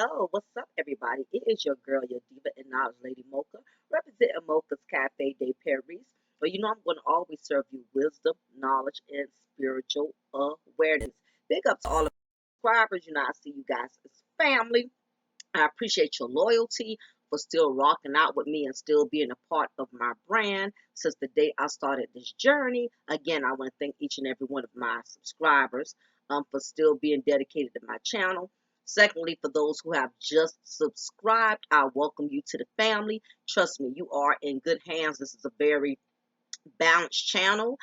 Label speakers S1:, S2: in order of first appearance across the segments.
S1: Hello, what's up, everybody? It is your girl, your diva and knowledge lady Mocha, representing Mocha's Cafe de Paris. But I'm going to always serve you wisdom, knowledge, and spiritual awareness. Big up to all of my subscribers. I see you guys as family. I appreciate your loyalty for still rocking out with me and still being a part of my brand since the day I started this journey. Again, I want to thank each and every one of my subscribers for still being dedicated to my channel. Secondly, for those who have just subscribed, I welcome you to the family. Trust me, you are in good hands. This is a very balanced channel.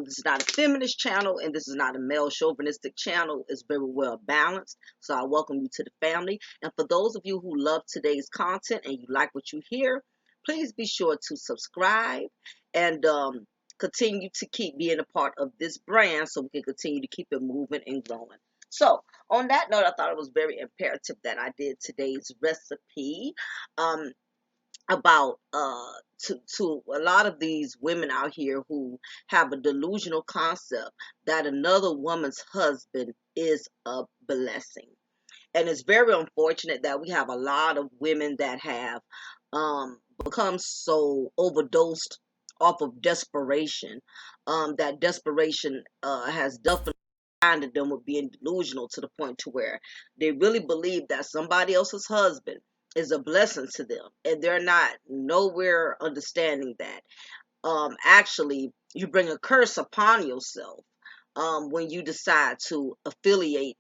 S1: This is not a feminist channel, and this is not a male chauvinistic channel. It's very well balanced. So I welcome you to the family. And for those of you who love today's content and you like what you hear, please be sure to subscribe and continue to keep being a part of this brand so we can continue to keep it moving and growing. So on that note, I thought it was very imperative that I did today's recipe. About to a lot of these women out here who have a delusional concept that another woman's husband is a blessing. And it's very unfortunate that we have a lot of women that have become so overdosed off of desperation. That desperation has definitely blinded them with being delusional to the point to where they really believe that somebody else's husband is a blessing to them, and they're not nowhere understanding that actually you bring a curse upon yourself when you decide to affiliate,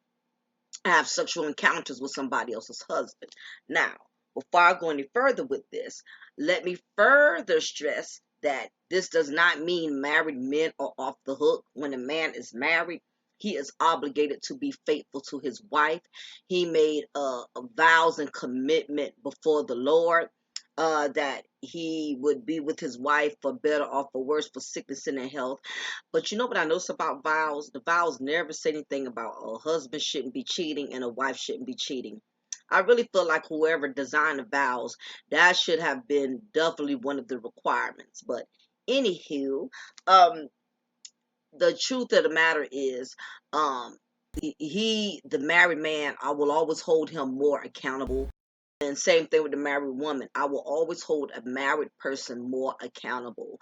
S1: have sexual encounters with somebody else's husband. Now, before I go any further with this, let me further stress that this does not mean married men are off the hook. When a man is married, he is obligated to be faithful to his wife. He made a vows and commitment before the Lord that he would be with his wife for better or for worse, for sickness and in health. But you know what I notice about vows? The vows never say anything about a husband shouldn't be cheating and a wife shouldn't be cheating. I really feel like whoever designed the vows, that should have been definitely one of the requirements. But anywho, um, the truth of the matter is, the married man, I will always hold him more accountable. And same thing with the married woman. I will always hold a married person more accountable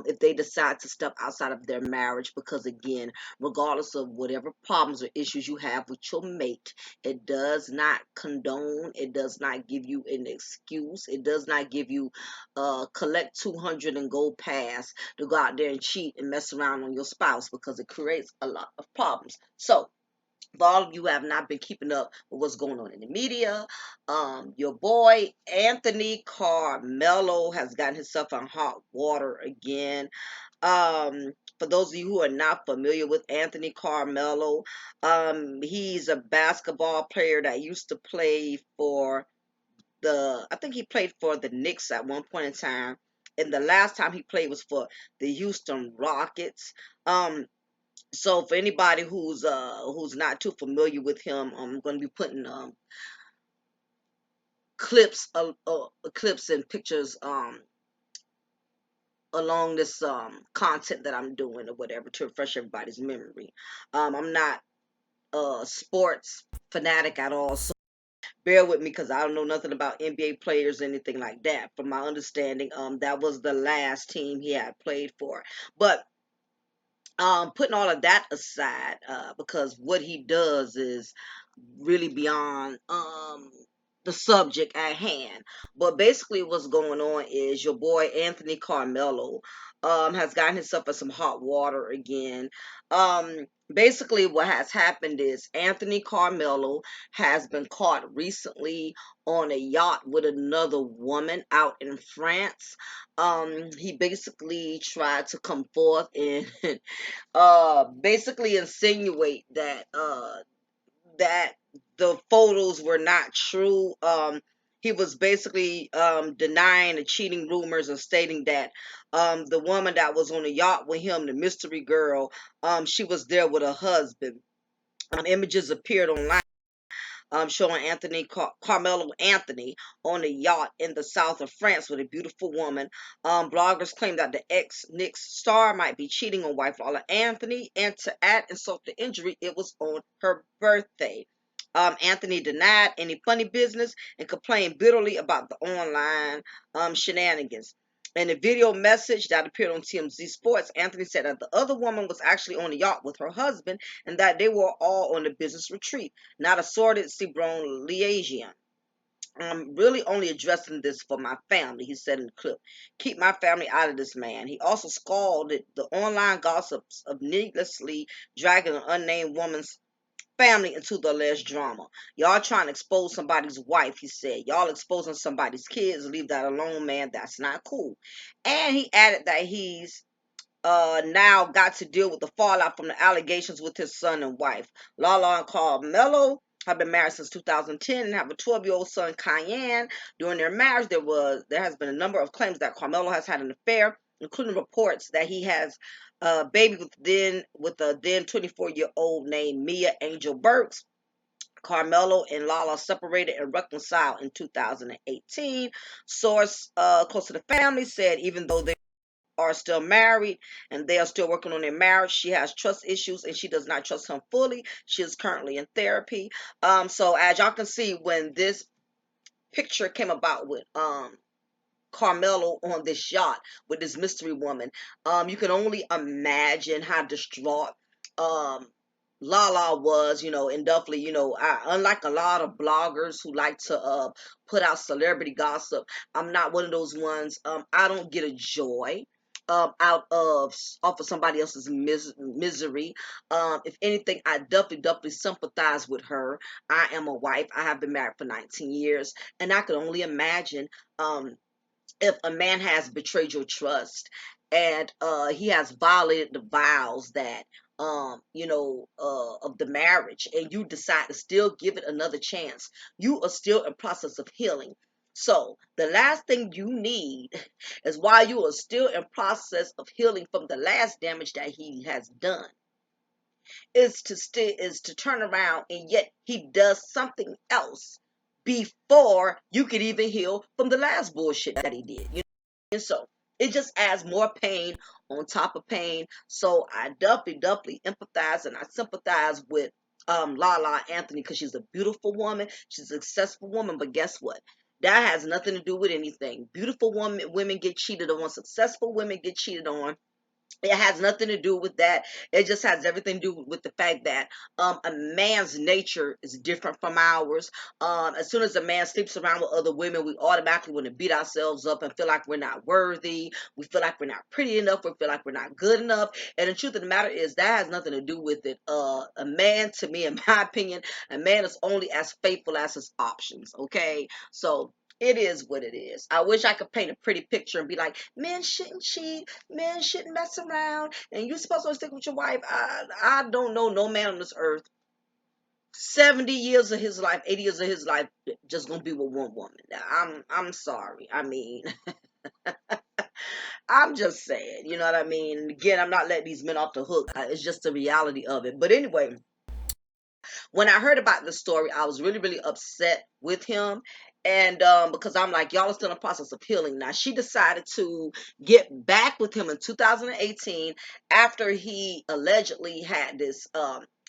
S1: if they decide to step outside of their marriage. Because again, regardless of whatever problems or issues you have with your mate, it does not condone. It does not give you an excuse. It does not give you collect 200 and go past to go out there and cheat and mess around on your spouse, because it creates a lot of problems. So if all of you have not been keeping up with what's going on in the media, your boy Anthony Carmelo has gotten himself in hot water again. For those of you who are not familiar with Anthony Carmelo, he's a basketball player that used to play for I think he played for the Knicks at one point in time. And the last time he played was for the Houston Rockets. So for anybody who's not too familiar with him, I'm going to be putting clips and pictures along this content that I'm doing or whatever to refresh everybody's memory. I'm not a sports fanatic at all, so bear with me because I don't know nothing about NBA players or anything like that. From my understanding, that was the last team he had played for. But putting all of that aside, because what he does is really beyond the subject at hand. But basically what's going on is your boy Anthony Carmelo has gotten himself in some hot water again. Basically what has happened is Anthony Carmelo has been caught recently on a yacht with another woman out in France. He basically tried to come forth and basically insinuate that the photos were not true. He was basically denying the cheating rumors and stating that the woman that was on the yacht with him, the mystery girl, she was there with her husband. Images appeared online showing Carmelo Anthony on a yacht in the south of France with a beautiful woman. Bloggers claim that the ex-Knicks star might be cheating on wife Lola Anthony, and to add insult to injury, it was on her birthday. Anthony denied any funny business and complained bitterly about the online shenanigans. In a video message that appeared on TMZ Sports, Anthony said that the other woman was actually on the yacht with her husband and that they were all on a business retreat, not a sordid seaborne liaison. I'm really only addressing this for my family, he said in the clip. Keep my family out of this, man. He also scalded the online gossips of needlessly dragging an unnamed woman's family into the alleged drama. Y'all trying to expose somebody's wife, he said. Y'all exposing somebody's kids. Leave that alone, man. That's not cool. And he added that he's now got to deal with the fallout from the allegations with his son and wife. Lala and Carmelo have been married since 2010 and have a 12-year-old son, Cayenne. During their marriage, there has been a number of claims that Carmelo has had an affair, including reports that he has a baby with a then 24-year-old named Mia Angel Burks. Carmelo and Lala separated and reconciled in 2018. Source close to the family said even though they are still married and they are still working on their marriage, she has trust issues and she does not trust him fully. She is currently in therapy. So as y'all can see, when this picture came about with Carmelo on this yacht with this mystery woman, you can only imagine how distraught um Lala was, and definitely, unlike a lot of bloggers who like to put out celebrity gossip, I'm not one of those ones. I don't get a joy out of off of somebody else's misery. If anything, I definitely sympathize with her. I am a wife. I have been married for 19 years, and I can only imagine um if a man has betrayed your trust and he has violated the vows that of the marriage, and you decide to still give it another chance, you are still in process of healing. So the last thing you need is, while you are still in process of healing from the last damage that he has done, is to turn around and yet he does something else before you could even heal from the last bullshit that he did. And so it just adds more pain on top of pain. So I definitely empathize and I sympathize with Lala Anthony, because she's a beautiful woman, she's a successful woman, but guess what? That has nothing to do with anything. Beautiful women get cheated on, successful women get cheated on. It has nothing to do with that. It just has everything to do with the fact that a man's nature is different from ours. As soon as a man sleeps around with other women, we automatically want to beat ourselves up and feel like we're not worthy. We feel like we're not pretty enough. We feel like we're not good enough. And the truth of the matter is that has nothing to do with it. A man, to me, in my opinion, a man is only as faithful as his options. Okay, so it is what it is. I wish I could paint a pretty picture and be like, men shouldn't cheat, men shouldn't mess around, and you're supposed to stick with your wife. I don't know no man on this earth, 70 years of his life, 80 years of his life, just gonna be with one woman. I'm sorry. I mean, I'm just saying, you know what I mean? And again, I'm not letting these men off the hook. It's just the reality of it. But anyway, when I heard about the story, I was really upset with him. And because I'm like, y'all are still in the process of healing. Now, she decided to get back with him in 2018 after he allegedly had this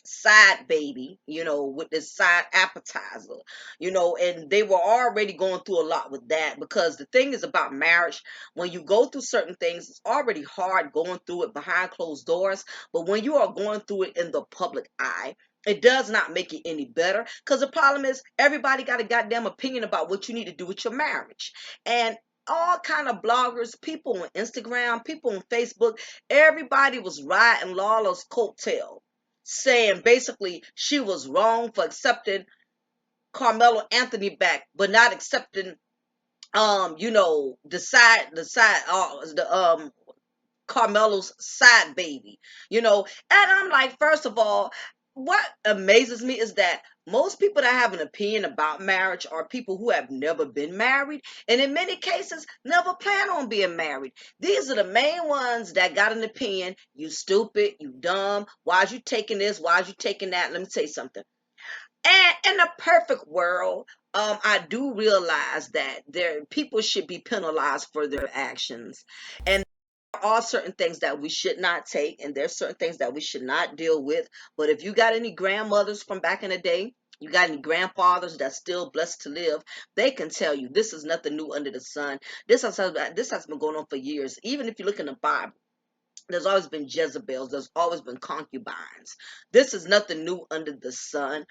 S1: side baby, with this side appetizer, and they were already going through a lot with that, because the thing is about marriage, when you go through certain things, it's already hard going through it behind closed doors. But when you are going through it in the public eye, it does not make it any better, because the problem is everybody got a goddamn opinion about what you need to do with your marriage. And all kind of bloggers, people on Instagram, people on Facebook, everybody was riding Lala's coattail, saying basically she was wrong for accepting Carmelo Anthony back, but not accepting the Carmelo's side baby, and I'm like, first of all, what amazes me is that most people that have an opinion about marriage are people who have never been married, and in many cases never plan on being married. These are the main ones that got an opinion. You stupid, you dumb, why'd you taking this, why'd you taking that? Let me tell you something. And in a perfect world, I do realize that there people should be penalized for their actions, and there are certain things that we should not take, and there's certain things that we should not deal with. But if you got any grandmothers from back in the day, You got any grandfathers that's still blessed to live? They can tell you this is nothing new under the sun. This has been going on for years. Even if you look in the Bible, there's always been Jezebels. There's always been concubines. This is nothing new under the sun.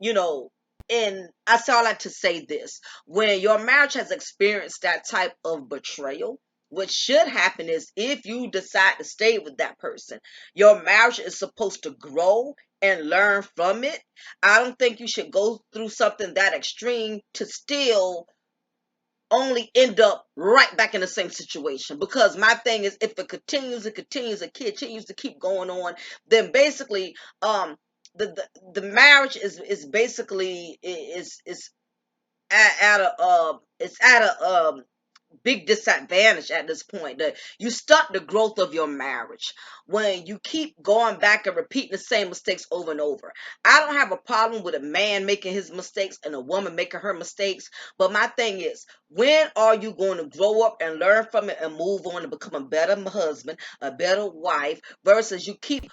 S1: You know, and I say all that to say this: when your marriage has experienced that type of betrayal, what should happen is if you decide to stay with that person, your marriage is supposed to grow and learn from it. I don't think you should go through something that extreme to still only end up right back in the same situation. Because my thing is, if it continues and continues, a kid continues to keep going on, then basically um the marriage is basically is at a it's at a big disadvantage at this point. That you stunt the growth of your marriage when you keep going back and repeating the same mistakes over and over. I don't have a problem with a man making his mistakes and a woman making her mistakes, but my thing is, when are you going to grow up and learn from it and move on and become a better husband, a better wife, versus you keep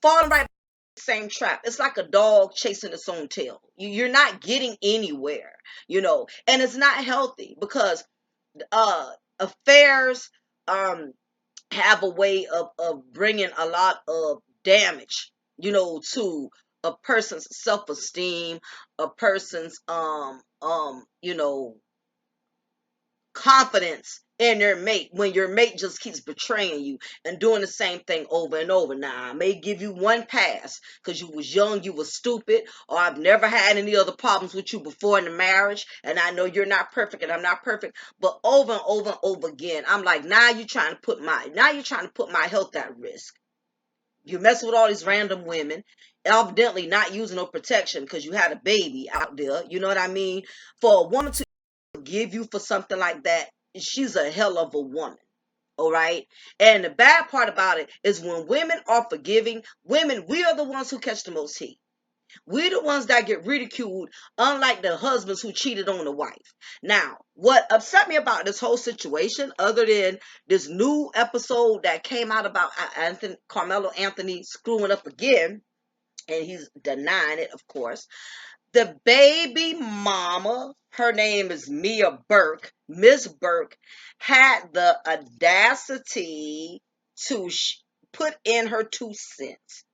S1: falling right back in the same trap? It's like a dog chasing its own tail. You're not getting anywhere, and it's not healthy because uh affairs um have a way of bringing a lot of damage, to a person's self-esteem, a person's confidence in their mate, when your mate just keeps betraying you and doing the same thing over and over. Now, I may give you one pass because you was young, you was stupid, or I've never had any other problems with you before in the marriage, and I know you're not perfect and I'm not perfect. But over and over and over again, I'm like, now you're trying to put my health at risk. You mess with all these random women, evidently not using no protection because you had a baby out there. You know what I mean? For a woman to forgive you for something like that, she's a hell of a woman. All right. And the bad part about it is when women are forgiving, women, we are the ones who catch the most heat. We're the ones that get ridiculed, unlike the husbands who cheated on the wife. Now, what upset me about this whole situation, other than this new episode that came out about Carmelo Anthony screwing up again, and he's denying it, of course, the baby mama, her name is Mia Burke, Miss Burke, had the audacity to put in her 2 cents.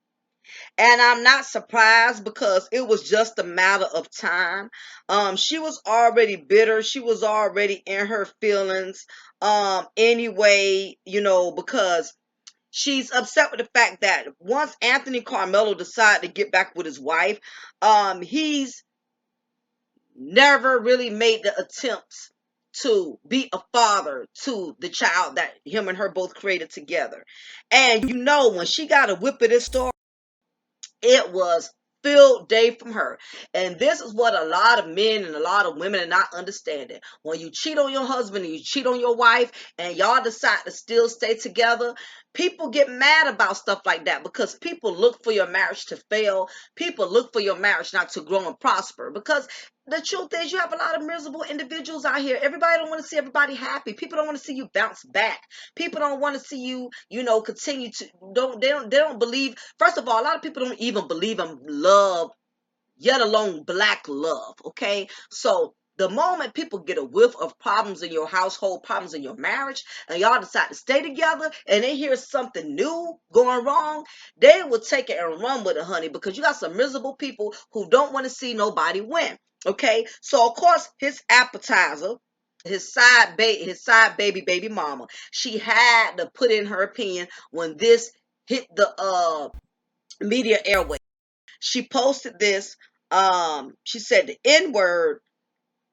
S1: And I'm not surprised because it was just a matter of time. She was already bitter. She was already in her feelings. Anyway, because she's upset with the fact that once Anthony Carmelo decided to get back with his wife, he's never really made the attempts to be a father to the child that him and her both created together. And when she got a whip of this story, it was field day from her. And this is what a lot of men and a lot of women are not understanding. When you cheat on your husband and you cheat on your wife and y'all decide to still stay together, people get mad about stuff like that because people look for your marriage to fail. People look for your marriage not to grow and prosper because the truth is you have a lot of miserable individuals out here. Everybody don't want to see everybody happy. People don't want to see you bounce back. People don't want to see you, continue to they don't believe. First of all, a lot of people don't even believe in love, yet alone black love. Okay, so the moment people get a whiff of problems in your household, problems in your marriage, and y'all decide to stay together, and they hear something new going wrong, they will take it and run with it, honey, because you got some miserable people who don't want to see nobody win. Okay, so of course his appetizer, his side baby mama, she had to put in her opinion when this hit the media airway. She posted this. She said the N word,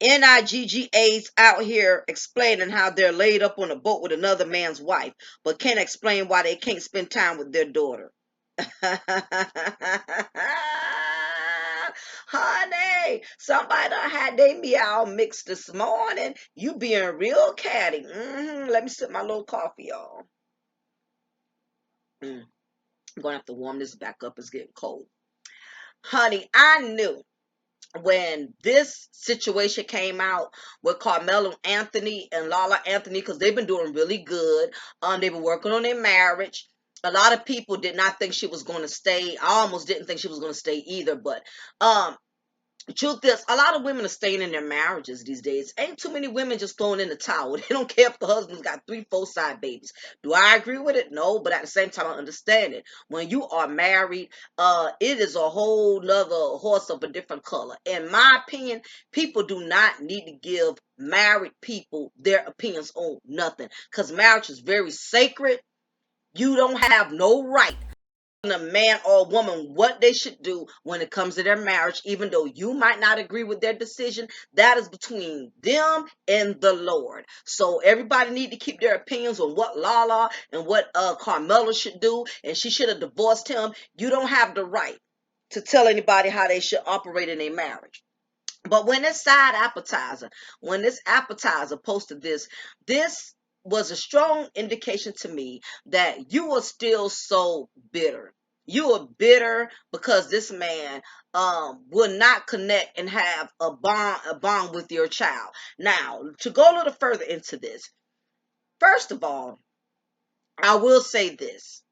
S1: NIGGAs out here explaining how they're laid up on a boat with another man's wife, but can't explain why they can't spend time with their daughter. Honey, somebody done had they meow mixed this morning. You being real catty. Let me sip my little coffee, y'all. I'm gonna have to warm this back up. It's getting cold. Honey, I knew when this situation came out with Carmelo Anthony and Lala Anthony, because they've been doing really good. They've been working on their marriage. A lot of people did not think she was going to stay. I almost didn't think she was going to stay either. But um, the truth is, a lot of women are staying in their marriages these days. Ain't too many women just throwing in the towel. They don't care if the husband's got 3, 4 side babies. Do I agree with it? No, but at the same time, I understand it. When you are married, it is a whole nother horse of a different color. In my opinion, people do not need to give married people their opinions on nothing, because marriage is very sacred. You don't have no right a man or a woman what they should do when it comes to their marriage, even though you might not agree with their decision. That is between them and the Lord. So everybody need to keep their opinions on what Lala and what Carmela should do, and she should have divorced him. You don't have the right to tell anybody how they should operate in their marriage. But when this side appetizer, when this appetizer posted this was a strong indication to me that you are still so bitter. You are bitter because this man will not connect and have a bond with your child. Now, to go a little further into this, first of all, I will say this.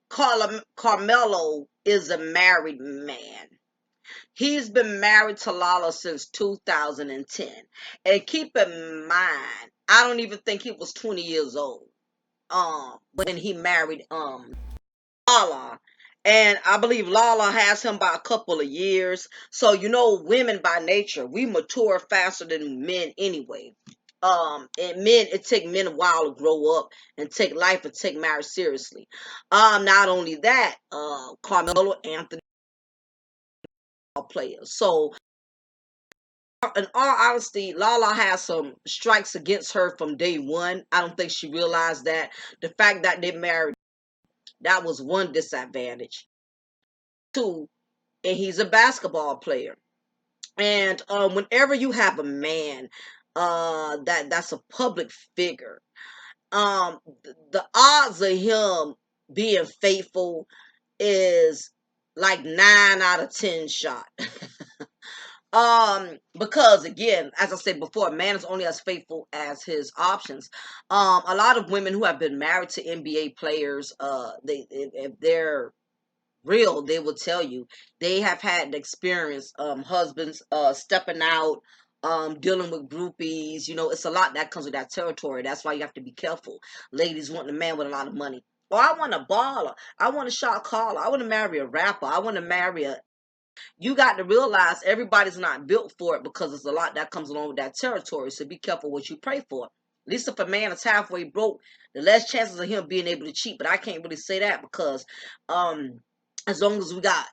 S1: Carmelo is a married man. He's been married to Lala since 2010. And keep in mind, I don't even think he was 20 years old when he married Lala. And I believe Lala has him by a couple of years. So women by nature, we mature faster than men anyway. And men, it take men a while to grow up and take life and take marriage seriously. Not only that, Carmelo Anthony are players. So in all honesty, Lala has some strikes against her from day one. I don't think she realized that. The fact that they married, that was one disadvantage. Two, and he's a basketball player. And whenever you have a man that's a public figure, the odds of him being faithful is like 9 out of 10 shot. Because again, as I said before, a man is only as faithful as his options. A lot of women who have been married to NBA players, they if they're real, they will tell you they have had the experience, husbands stepping out, dealing with groupies. It's a lot that comes with that territory. That's why you have to be careful. Ladies want a man with a lot of money. Or I want a baller. I want a shot caller. I want to marry a rapper. I want to marry a you got to realize everybody's not built for it, because there's a lot that comes along with that territory. So be careful what you pray for. At least if a man is halfway broke, the less chances of him being able to cheat. But I can't really say that because as long as we got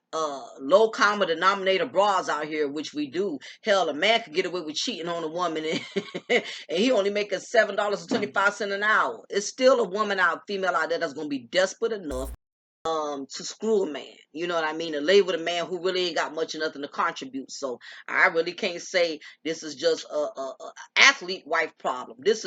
S1: low common denominator bras out here, which we do, hell, a man could get away with cheating on a woman and he only making $7.25 an hour. It's still a woman out, female out there that's gonna be desperate enough to screw a man. You know what I mean? To lay with a man who really ain't got much of nothing to contribute. So I really can't say this is just a athlete wife problem. This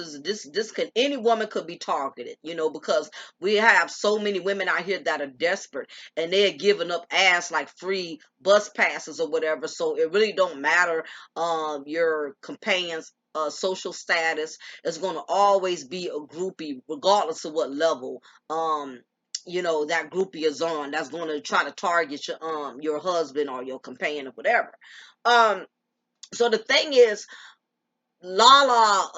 S1: could, any woman could be targeted, because we have so many women out here that are desperate and they're giving up ass like free bus passes or whatever. So it really don't matter your companion's social status. Is going to always be a groupie regardless of what level that groupie is on, that's going to try to target your husband or your companion or whatever. So the thing is, Lala,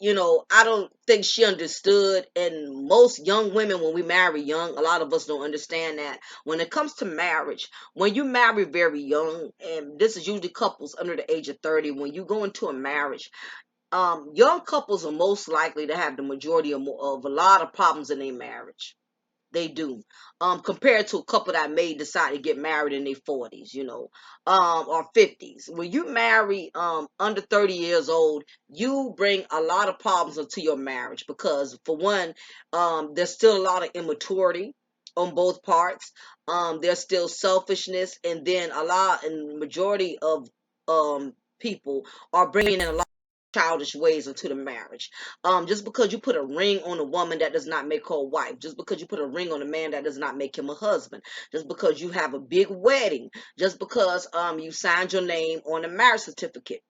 S1: I don't think she understood. And most young women, when we marry young, a lot of us don't understand that when it comes to marriage, when you marry very young, and this is usually couples under the age of 30, when you go into a marriage, young couples are most likely to have the majority of a lot of problems in their marriage. They do. Compared to a couple that may decide to get married in their 40s, or 50s. When you marry under 30 years old, you bring a lot of problems into your marriage because, for one, there's still a lot of immaturity on both parts. There's still selfishness, and then and majority of people are bringing in a lot childish ways into the marriage. Just because you put a ring on a woman, that does not make her a wife. Just because you put a ring on a man, that does not make him a husband. Just because you have a big wedding, just because you signed your name on a marriage certificate,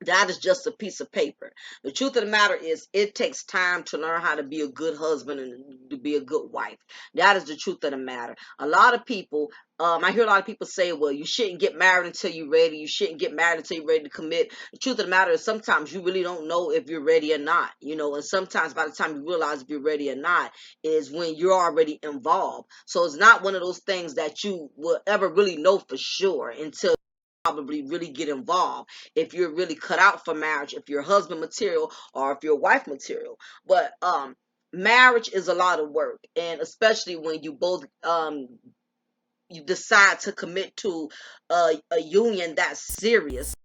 S1: That is just a piece of paper. The truth of the matter is, it takes time to learn how to be a good husband and to be a good wife. That is the truth of the matter. A lot of people, I hear a lot of people say, well, you shouldn't get married until you're ready. You shouldn't get married until you're ready to commit. The truth of the matter is, sometimes you really don't know if you're ready or not, and sometimes by the time you realize if you're ready or not is when you're already involved. So it's not one of those things that you will ever really know for sure until probably really get involved, if you're really cut out for marriage, if you're husband material or if you're wife material. But marriage is a lot of work, and especially when you both you decide to commit to a union that's serious.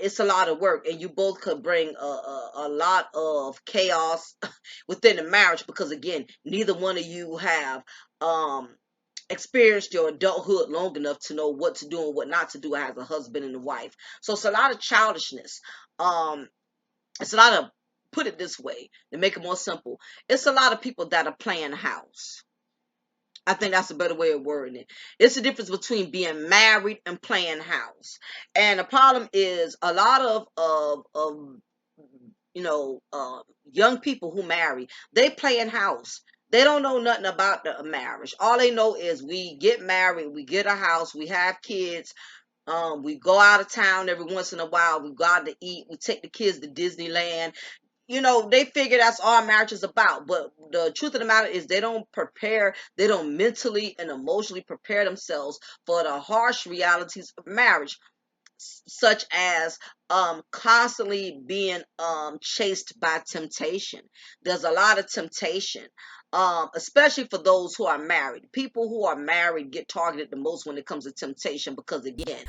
S1: It's a lot of work, and you both could bring a lot of chaos within the marriage, because again, neither one of you have um experienced your adulthood long enough to know what to do and what not to do as a husband and a wife. So it's a lot of childishness. um it's a lot of, put it this way to make it more simple, it's a lot of people that are playing house. I think that's a better way of wording it. It's the difference between being married and playing house. And the problem is, a lot of young people who marry, they playing house. They don't know nothing about the marriage. All they know is, we get married, we get a house, we have kids, we go out of town every once in a while, we go out to eat, we take the kids to Disneyland. They figure that's all marriage is about. But the truth of the matter is, they don't mentally and emotionally prepare themselves for the harsh realities of marriage, such as constantly being chased by temptation. There's a lot of temptation. Especially for those who are married. People who are married get targeted the most when it comes to temptation, because again,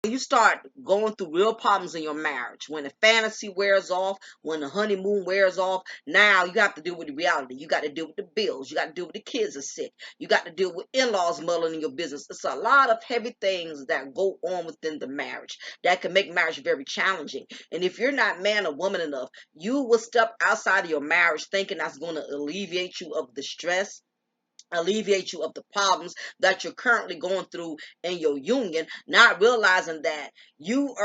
S1: you start going through real problems in your marriage, when the fantasy wears off, when the honeymoon wears off, now you have to deal with the reality. You got to deal with the bills. You got to deal with the kids are sick. You got to deal with in-laws muddling in your business. It's a lot of heavy things that go on within the marriage that can make marriage very challenging. And if you're not man or woman enough, you will step outside of your marriage thinking that's going to alleviate you of the stress, alleviate you of the problems that you're currently going through in your union, not realizing that you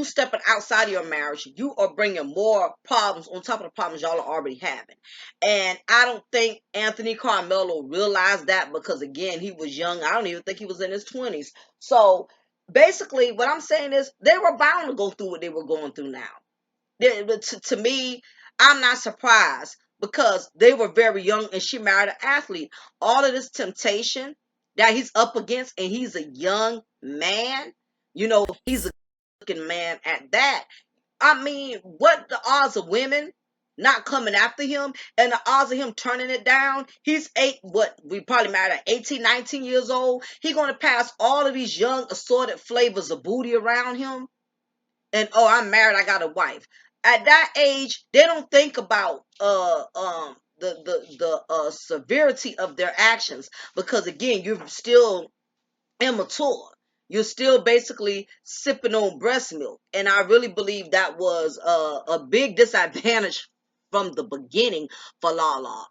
S1: stepping outside of your marriage, you are bringing more problems on top of the problems y'all are already having. And I don't think Anthony Carmelo realized that, because again, he was young. I don't even think he was in his 20s. So basically what I'm saying is, they were bound to go through what they were going through now. To me, I'm not surprised, because they were very young and she married an athlete. All of this temptation that he's up against, and he's a young man, he's a looking man at that. I mean, what the odds of women not coming after him, and the odds of him turning it down? He's we probably married at 18, 19 years old. He going to pass all of these young assorted flavors of booty around him, and oh, I'm married, I got a wife. At that age, they don't think about the severity of their actions, because again, you're still immature. You're still basically sipping on breast milk. And I really believe that was a big disadvantage from the beginning for Lala.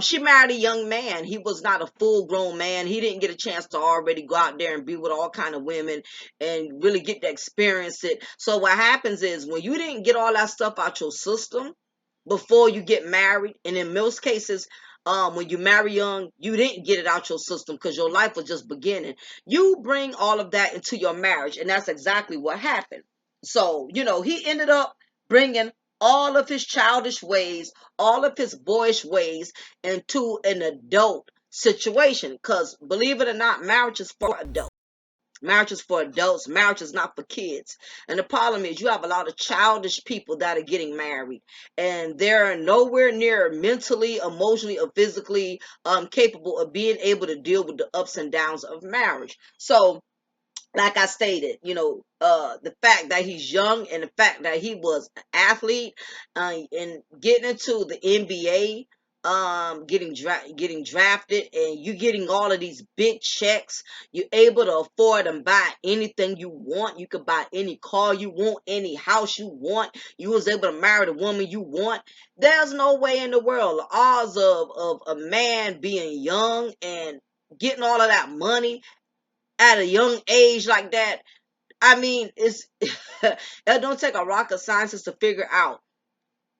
S1: She married a young man. He was not a full grown man. He didn't get a chance to already go out there and be with all kind of women and really get to experience it. So what happens is, when you didn't get all that stuff out your system before you get married, and in most cases, when you marry young, you didn't get it out your system because your life was just beginning. You bring all of that into your marriage, and that's exactly what happened. So, he ended up bringing all of his childish ways, all of his boyish ways into an adult situation. Because believe it or not, marriage is for adults. Marriage is for adults. Marriage is not for kids. And the problem is, you have a lot of childish people that are getting married, and they're nowhere near mentally, emotionally, or physically capable of being able to deal with the ups and downs of marriage. So, like I stated, the fact that he's young, and the fact that he was an athlete, and getting into the NBA, getting drafted, and you getting all of these big checks, you're able to afford and buy anything you want. You could buy any car you want, any house you want. You was able to marry the woman you want. There's no way in the world the odds of a man being young and getting all of that money at a young age like that, I mean, it's it don't take a rocket scientist to figure out.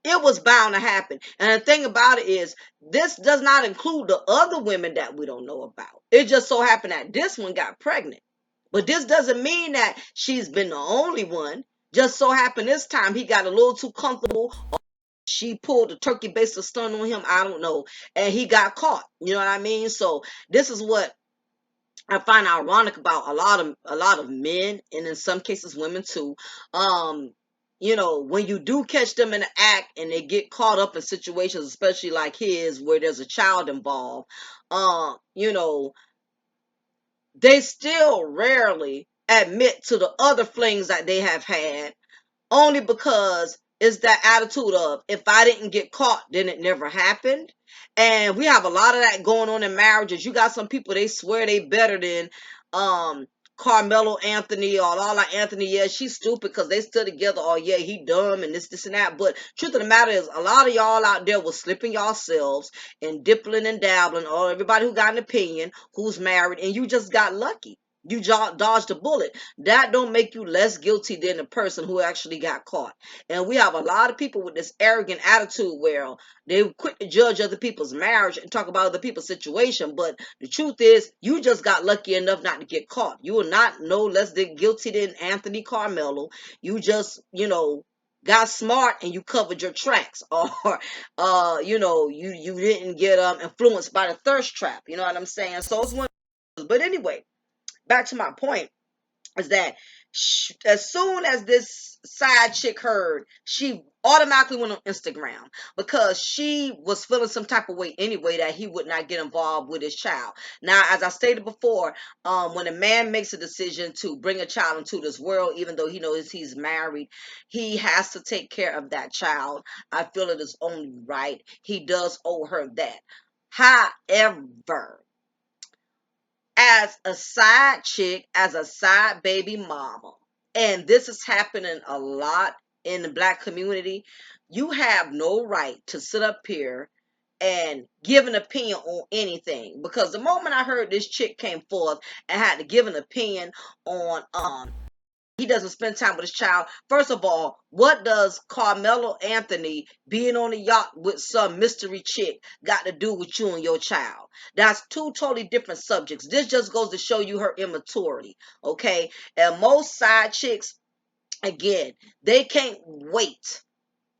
S1: It was bound to happen. And the thing about it is, this does not include the other women that we don't know about. It just so happened that this one got pregnant. But this doesn't mean that she's been the only one. Just so happened this time he got a little too comfortable. She pulled a turkey based stun on him. I don't know. And he got caught. You know what I mean? So this is what I find ironic about a lot of men, and in some cases women too. Um, when you do catch them in the act and they get caught up in situations, especially like his, where there's a child involved, you know, they still rarely admit to the other flings that they have had, only because it's that attitude of, if I didn't get caught, then it never happened. And we have a lot of that going on in marriages. You got some people, they swear they better than um Carmelo Anthony, or Lala Anthony. Yeah, she's stupid because they stood together. Oh yeah, he dumb and this and that. But truth of the matter is, a lot of y'all out there was slipping yourselves and dipping and dabbling, or everybody who got an opinion who's married, and you just got lucky. You dodged a bullet. That don't make you less guilty than the person who actually got caught. And we have a lot of people with this arrogant attitude where they quit to judge other people's marriage and talk about other people's situation. But the truth is, you just got lucky enough not to get caught. You are not no less than guilty than Anthony Carmelo. You just, got smart and you covered your tracks, or you didn't get influenced by the thirst trap. You know what I'm saying? So it's one. But anyway, back to my point is that as soon as this side chick heard, she automatically went on Instagram because she was feeling some type of way anyway that he would not get involved with his child. Now, as I stated before, when a man makes a decision to bring a child into this world, even though he knows he's married, he has to take care of that child. I feel it is only right. He does owe her that. However, as a side chick, as a side baby mama, and this is happening a lot in the black community, you have no right to sit up here and give an opinion on anything. Because the moment I heard this chick came forth and had to give an opinion on he doesn't spend time with his child. First of all, what does Carmelo Anthony being on a yacht with some mystery chick got to do with you and your child? That's two totally different subjects. This just goes to show you her immaturity, okay? And most side chicks, again, they can't wait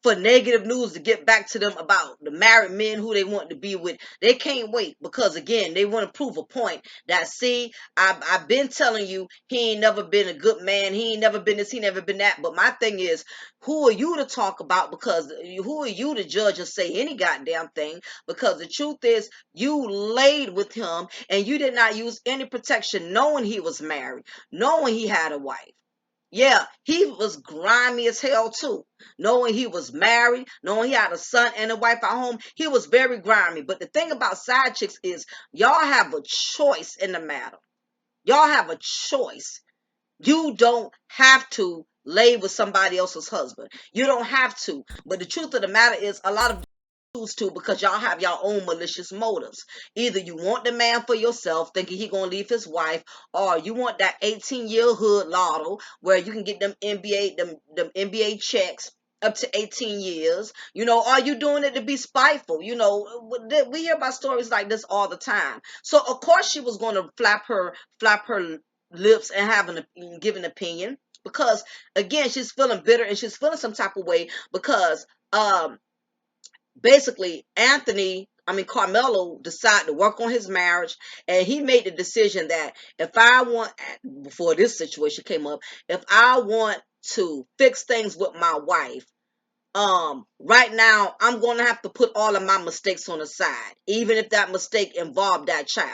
S1: for negative news to get back to them about the married men who they want to be with. They can't wait because, again, they want to prove a point that, see, I've been telling you he ain't never been a good man. He ain't never been this, he never been that. But my thing is, who are you to talk about? Because who are you to judge or say any goddamn thing? Because the truth is, you laid with him and you did not use any protection knowing he was married, knowing he had a wife. Yeah, he was grimy as hell too. Knowing he was married, knowing he had a son and a wife at home, he was very grimy. But the thing about side chicks is, y'all have a choice in the matter. Y'all have a choice. You don't have to lay with somebody else's husband. You don't have to. But the truth of the matter is, a lot of choose to, because y'all have your own malicious motives. Either you want the man for yourself, thinking he gonna leave his wife, or you want that 18-year hood lotto where you can get them NBA checks up to 18 years. Are you doing it to be spiteful? We hear about stories like this all the time. So of course she was going to flap her lips and give an opinion, because again, she's feeling bitter and she's feeling some type of way because basically Carmelo decided to work on his marriage, and he made the decision that, if I want, before this situation came up, if I want to fix things with my wife, right now I'm going to have to put all of my mistakes on the side, even if that mistake involved that child.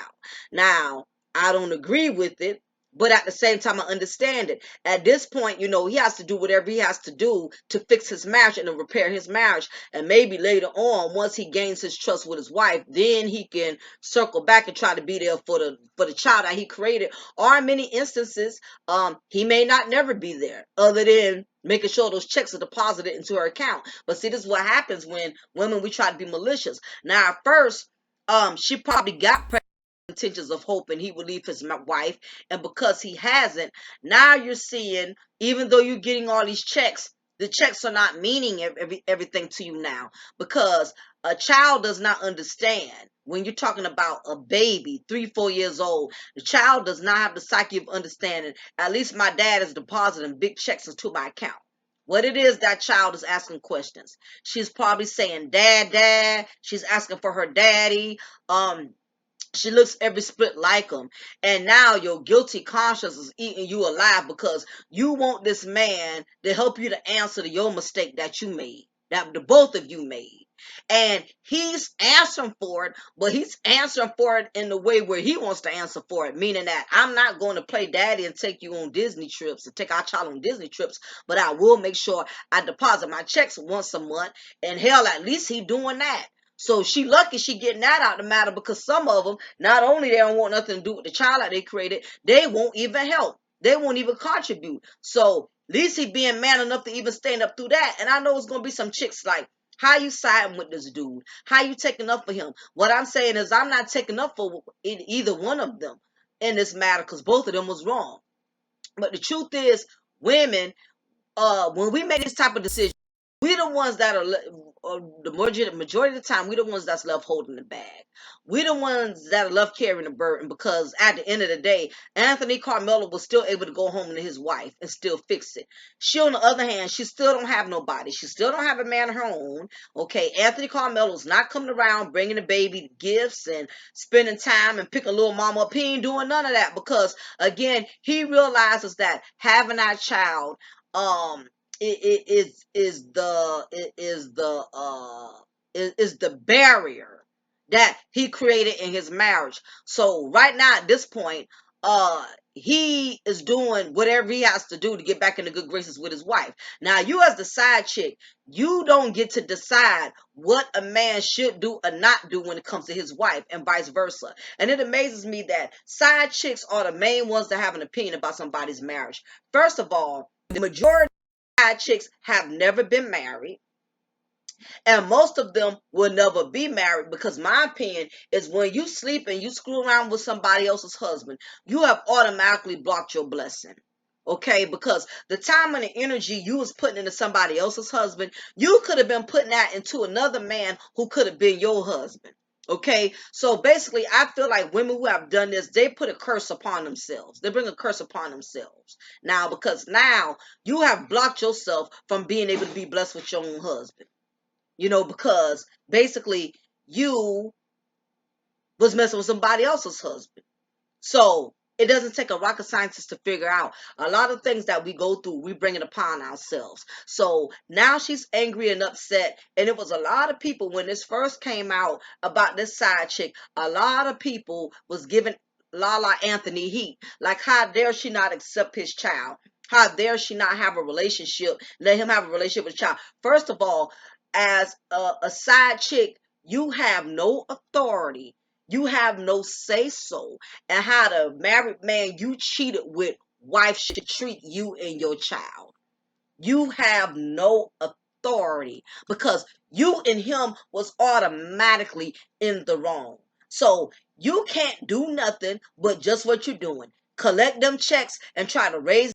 S1: Now, I don't agree with it, but at the same time I understand it. At this point, he has to do whatever he has to do to fix his marriage and to repair his marriage. And maybe later on, once he gains his trust with his wife, then he can circle back and try to be there for the child that he created. Or in many instances, he may not never be there, other than making sure those checks are deposited into her account. But see, this is what happens when women, we try to be malicious. Now, at first, she probably got pregnant intentions of hoping he will leave his wife, and because he hasn't, now you're seeing, even though you're getting all these checks, the checks are not meaning everything to you now, because a child does not understand. When you're talking about a baby, 3, 4 years old, the child does not have the psyche of understanding. At least my dad is depositing big checks into my account. What it is, that child is asking questions. She's probably saying, "Dad, dad." She's asking for her daddy. She looks every split like him. And now your guilty conscience is eating you alive, because you want this man to help you to answer to your mistake that you made, that the both of you made. And he's answering for it, but he's answering for it in the way where he wants to answer for it, meaning that I'm not going to play daddy and take you on Disney trips and take our child on Disney trips, but I will make sure I deposit my checks once a month. And hell, at least he doing that. So she lucky she getting that out the matter, because some of them, not only they don't want nothing to do with the child that they created, they won't even help. They won't even contribute. So at least he being man enough to even stand up through that. And I know it's gonna be some chicks like, how you siding with this dude? How you taking up for him? What I'm saying is, I'm not taking up for either one of them in this matter, because both of them was wrong. But the truth is, women, when we make this type of decision, we the ones that are the majority of the time, we the ones that's left holding the bag. We the ones that are left carrying the burden, because at the end of the day, Anthony Carmelo was still able to go home to his wife and still fix it. She, on the other hand, she still don't have nobody. She still don't have a man of her own. Okay, Anthony Carmelo's not coming around bringing the baby gifts and spending time and picking a little mama up. He ain't doing none of that, because again, he realizes that having that child, is the barrier that he created in his marriage. So right now at this point, he is doing whatever he has to do to get back into good graces with his wife. Now, you as the side chick, you don't get to decide what a man should do or not do when it comes to his wife, and vice versa. And it amazes me that side chicks are the main ones that have an opinion about somebody's marriage. First of all, the majority side chicks have never been married, and most of them will never be married, because my opinion is, when you sleep and you screw around with somebody else's husband, you have automatically blocked your blessing. Okay, because the time and the energy you was putting into somebody else's husband, you could have been putting that into another man who could have been your husband. Okay, so basically, I feel like women who have done this, they put a curse upon themselves. They bring a curse upon themselves now, because now you have blocked yourself from being able to be blessed with your own husband. Because basically you was messing with somebody else's husband. So it doesn't take a rocket scientist to figure out a lot of things that we go through. We bring it upon ourselves. So now she's angry and upset. And it was a lot of people, when this first came out about this side chick, a lot of people was giving Lala Anthony heat. Like, how dare she not accept his child? How dare she not have a relationship, let him have a relationship with a child? First of all, as a side chick, you have no authority. You have no say so, and how the married man you cheated with wife should treat you and your child. You have no authority, because you and him was automatically in the wrong. So you can't do nothing but just what you're doing. Collect them checks and try to raise.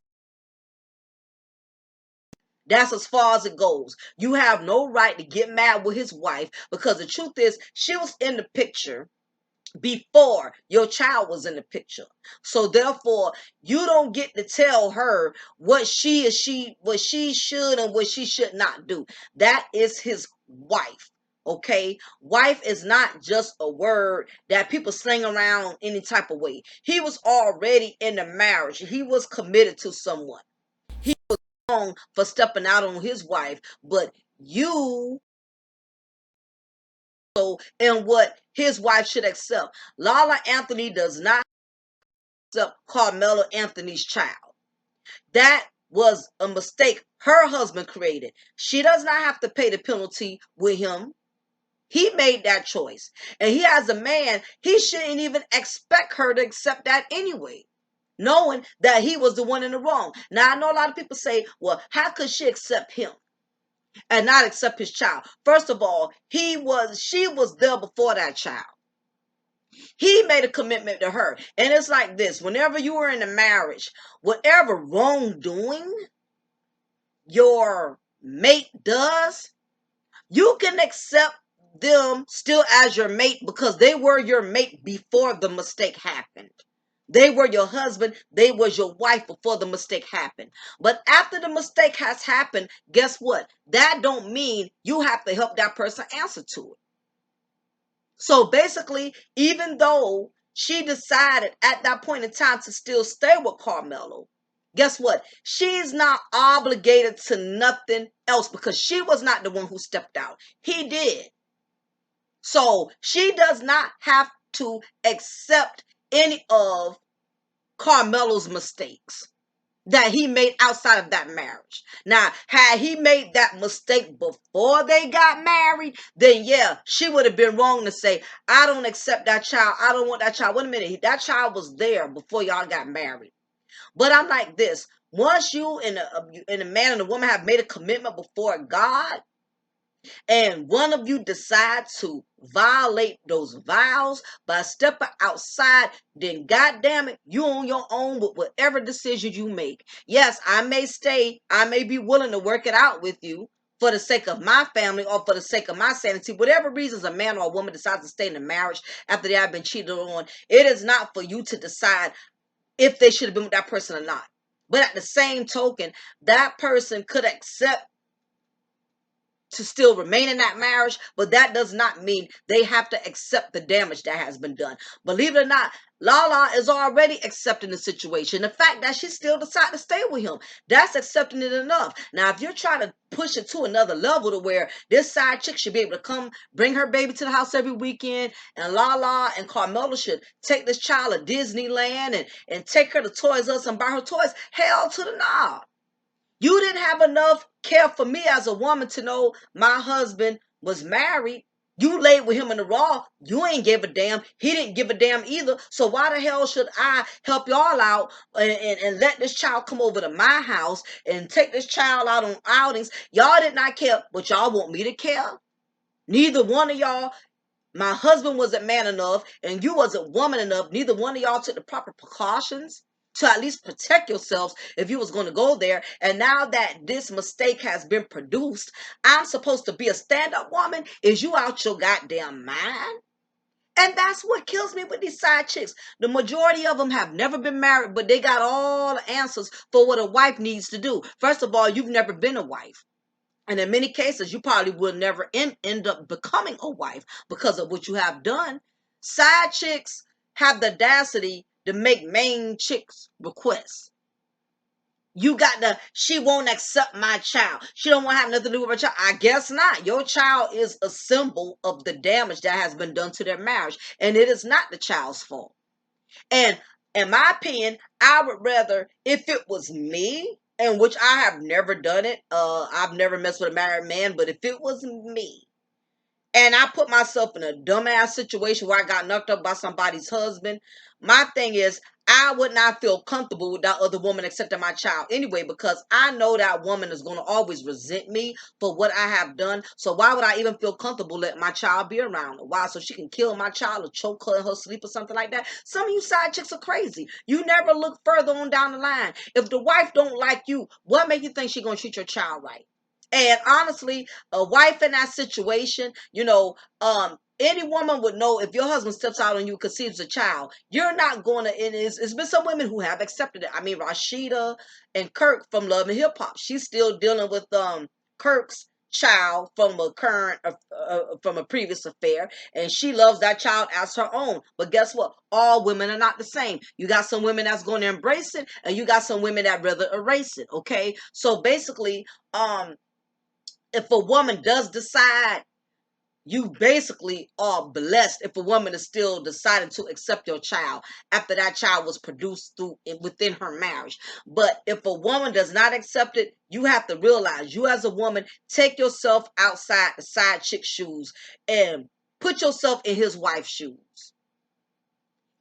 S1: That's as far as it goes. You have no right to get mad with his wife, because the truth is, she was in the picture before your child was in the picture. So therefore, you don't get to tell her what she should and what she should not do. That is his wife. Okay, wife is not just a word that people sling around any type of way. He was already in the marriage. He was committed to someone. He was wrong for stepping out on his wife, but you, so, and what his wife should accept. Lala Anthony does not accept Carmelo Anthony's child. That was a mistake her husband created. She does not have to pay the penalty with him. He made that choice. And he, as a man, he shouldn't even expect her to accept that anyway, knowing that he was the one in the wrong. Now, I know a lot of people say, well, how could she accept him and not accept his child? First of all, she was there before that child. He made a commitment to her. And it's like this, whenever you are in a marriage, whatever wrongdoing your mate does, you can accept them still as your mate because they were your mate before the mistake happened. They were your husband, they was your wife before the mistake happened. But after the mistake has happened, guess what? That don't mean you have to help that person answer to it. So basically, even though she decided at that point in time to still stay with Carmelo, guess what? She's not obligated to nothing else because she was not the one who stepped out. He did. So she does not have to accept any of Carmelo's mistakes that he made outside of that marriage. Now, had he made that mistake before they got married, then yeah, she would have been wrong to say, I don't accept that child. I don't want that child. Wait a minute. That child was there before y'all got married. But I'm like this. Once you and a man and a woman have made a commitment before God, and one of you decide to violate those vows by stepping outside, then goddamn it, you on your own with whatever decision you make. Yes, I may stay, I may be willing to work it out with you for the sake of my family or for the sake of my sanity. Whatever reasons a man or a woman decides to stay in a marriage after they have been cheated on, it is not for you to decide if they should have been with that person or not. But at the same token, that person could accept to still remain in that marriage, but that does not mean they have to accept the damage that has been done. Believe it or not, Lala is already accepting the situation. The fact that she still decided to stay with him, that's accepting it enough. Now, if you're trying to push it to another level to where this side chick should be able to come bring her baby to the house every weekend, and Lala and Carmelo should take this child to Disneyland and take her to Toys R Us and buy her toys, hell to the nah. You didn't have enough care for me as a woman to know my husband was married. You laid with him in the raw. You ain't give a damn. He didn't give a damn either. So why the hell should I help y'all out and let this child come over to my house and take this child out on outings? Y'all did not care, but y'all want me to care? Neither one of y'all. My husband wasn't man enough, and you wasn't woman enough. Neither one of y'all took the proper precautions to at least protect yourselves if you was going to go there. And now that this mistake has been produced, I'm supposed to be a stand-up woman. Is you out your goddamn mind? And that's what kills me with these side chicks. The majority of them have never been married, but they got all the answers for what a wife needs to do. First of all, you've never been a wife. And in many cases, you probably will never end up becoming a wife because of what you have done. Side chicks have the audacity to make main chicks requests. You got she won't accept my child. She don't want to have nothing to do with her child. I guess not. Your child is a symbol of the damage that has been done to their marriage. And it is not the child's fault. And in my opinion, I would rather, if it was me, and which I have never done it, I've never messed with a married man, but if it was me, and I put myself in a dumbass situation where I got knocked up by somebody's husband, my thing is, I would not feel comfortable with that other woman accepting my child anyway, because I know that woman is going to always resent me for what I have done. So why would I even feel comfortable letting my child be around her? Why? So she can kill my child or choke her in her sleep or something like that? Some of you side chicks are crazy. You never look further on down the line. If the wife don't like you, what make you think she going to treat your child right? And honestly, a wife in that situation, any woman would know if your husband steps out on you, conceives a child, you're not going to, and it's been some women who have accepted it. I mean, Rashida and Kirk from Love and Hip Hop, she's still dealing with Kirk's child from from a previous affair, and she loves that child as her own. But guess what? All women are not the same. You got some women that's going to embrace it, and you got some women that rather erase it. Okay, so basically, if a woman does decide, you basically are blessed if a woman is still deciding to accept your child after that child was produced within her marriage. But if a woman does not accept it, you have to realize, you as a woman, take yourself outside the side chick shoes and put yourself in his wife's shoes.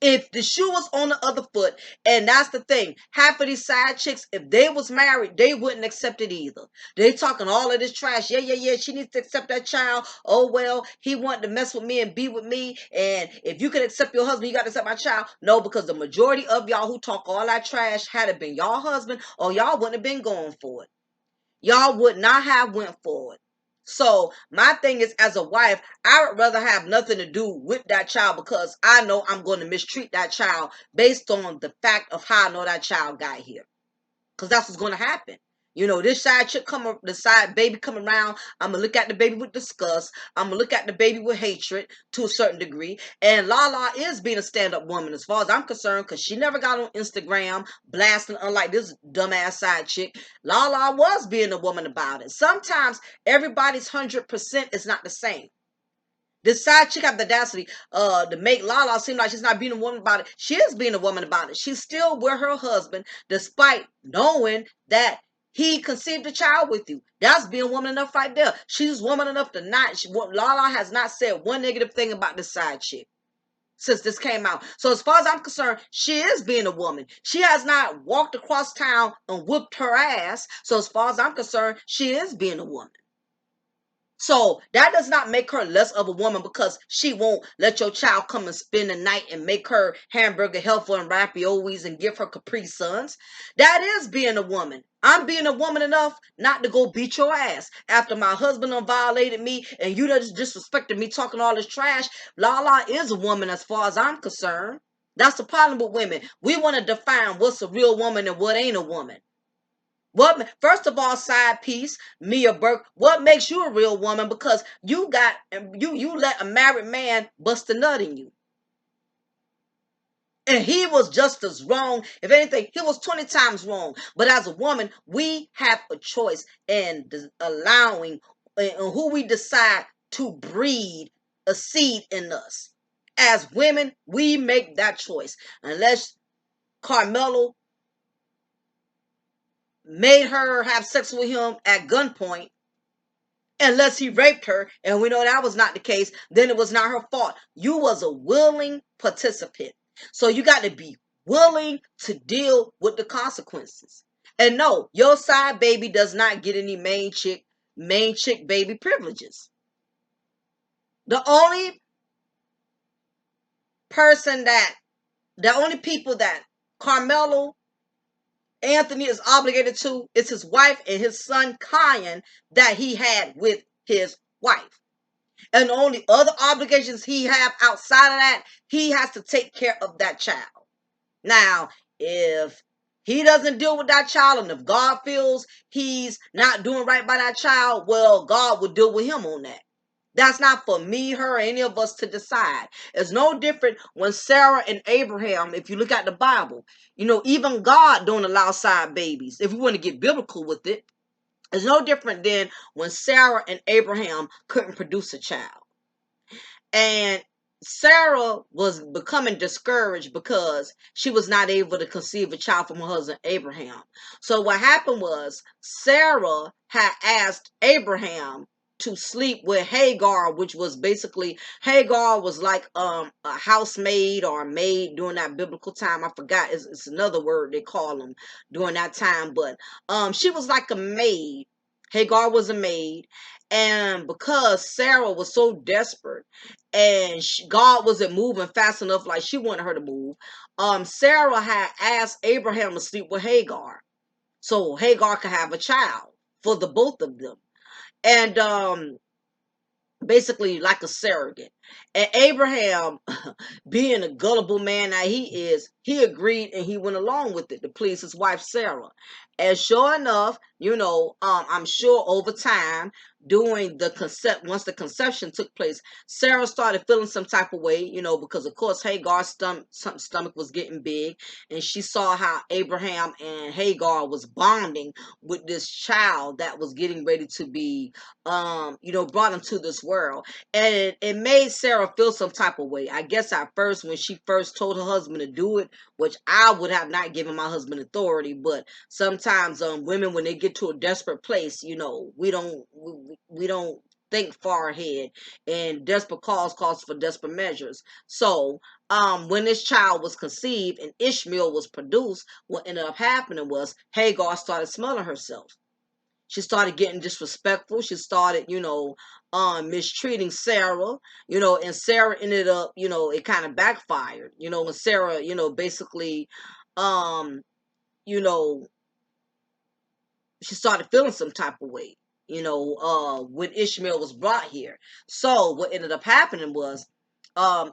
S2: If the shoe was on the other foot, and that's the thing, half of these side chicks, if they was married, they wouldn't accept it either. They talking all of this trash. Yeah, yeah, yeah. She needs to accept that child. Oh well, he wanted to mess with me and be with me. And if you can accept your husband, you got to accept my child. No, because the majority of y'all who talk all that trash, had it been y'all husband, or y'all wouldn't have been going for it. Y'all would not have went for it. So my thing is, as a wife, I would rather have nothing to do with that child, because I know I'm going to mistreat that child based on the fact of how I know that child got here. Because that's what's going to happen. You know, this side chick the side baby coming around, I'm going to look at the baby with disgust. I'm going to look at the baby with hatred to a certain degree. And Lala is being a stand-up woman as far as I'm concerned, because she never got on Instagram blasting, unlike this dumbass side chick. Lala was being a woman about it. Sometimes everybody's 100% is not the same. This side chick have the audacity to make Lala seem like she's not being a woman about it. She is being a woman about it. She's still with her husband despite knowing that he conceived a child with you. That's being woman enough right there. She's woman enough to not. Lala has not said one negative thing about this side chick since this came out. So as far as I'm concerned, she is being a woman. She has not walked across town and whooped her ass. So as far as I'm concerned, she is being a woman. So that does not make her less of a woman, because she won't let your child come and spend the night and make her hamburger helper and raviolis and give her Capri Suns. That is being a woman. I'm being a woman enough not to go beat your ass after my husband done violated me and you just disrespected me talking all this trash. Lala is a woman as far as I'm concerned. That's the problem with women. We want to define what's a real woman and what ain't a woman. What, first of all, side piece, Mia Burke, what makes you a real woman? Because you let a married man bust a nut in you. And he was just as wrong. If anything, he was 20 times wrong. But as a woman, we have a choice in allowing who we decide to breed a seed in us. As women, we make that choice. Unless Carmelo made her have sex with him at gunpoint, unless he raped her, and we know that was not the case, then it was not her fault. You was a willing participant. So you got to be willing to deal with the consequences. And no, your side baby does not get any main chick baby privileges. The only person that the only people that Carmelo Anthony is obligated to is his wife and his son Kyan that he had with his wife. And the only other obligations he have outside of that, he has to take care of that child. Now, if he doesn't deal with that child, and if God feels he's not doing right by that child, well, God will deal with him on that. That's not for me, her, or any of us to decide. It's no different when Sarah and Abraham, if you look at the Bible, even God don't allow side babies. If we want to get biblical with it, it's no different than when Sarah and Abraham couldn't produce a child. And Sarah was becoming discouraged because she was not able to conceive a child from her husband Abraham. So what happened was Sarah had asked Abraham to sleep with Hagar, which was basically, Hagar was like a housemaid or a maid during that biblical time. I forgot, it's another word they call them during that time, but she was like a maid. Hagar was a maid, and because Sarah was so desperate and God wasn't moving fast enough like she wanted her to move, Sarah had asked Abraham to sleep with Hagar so Hagar could have a child for the both of them. And basically like a surrogate. And Abraham, being a gullible man that he is, he agreed and he went along with it to please his wife Sarah. And sure enough, I'm sure over time, during once the conception took place, Sarah started feeling some type of way, because of course Hagar's stomach was getting big, and she saw how Abraham and Hagar was bonding with this child that was getting ready to be brought into this world. And it made Sarah feel some type of way. I guess at first, when she first told her husband to do it, which I would have not given my husband authority, but sometimes women, when they get to a desperate place, we don't think far ahead, and desperate cause calls for desperate measures. So when this child was conceived and Ishmael was produced, what ended up happening was Hagar started smelling herself. She started getting disrespectful. She started, mistreating Sarah, and Sarah ended up, it kind of backfired, when Sarah, basically, um, you know, she started feeling some type of way, when Ishmael was brought here. So what ended up happening was,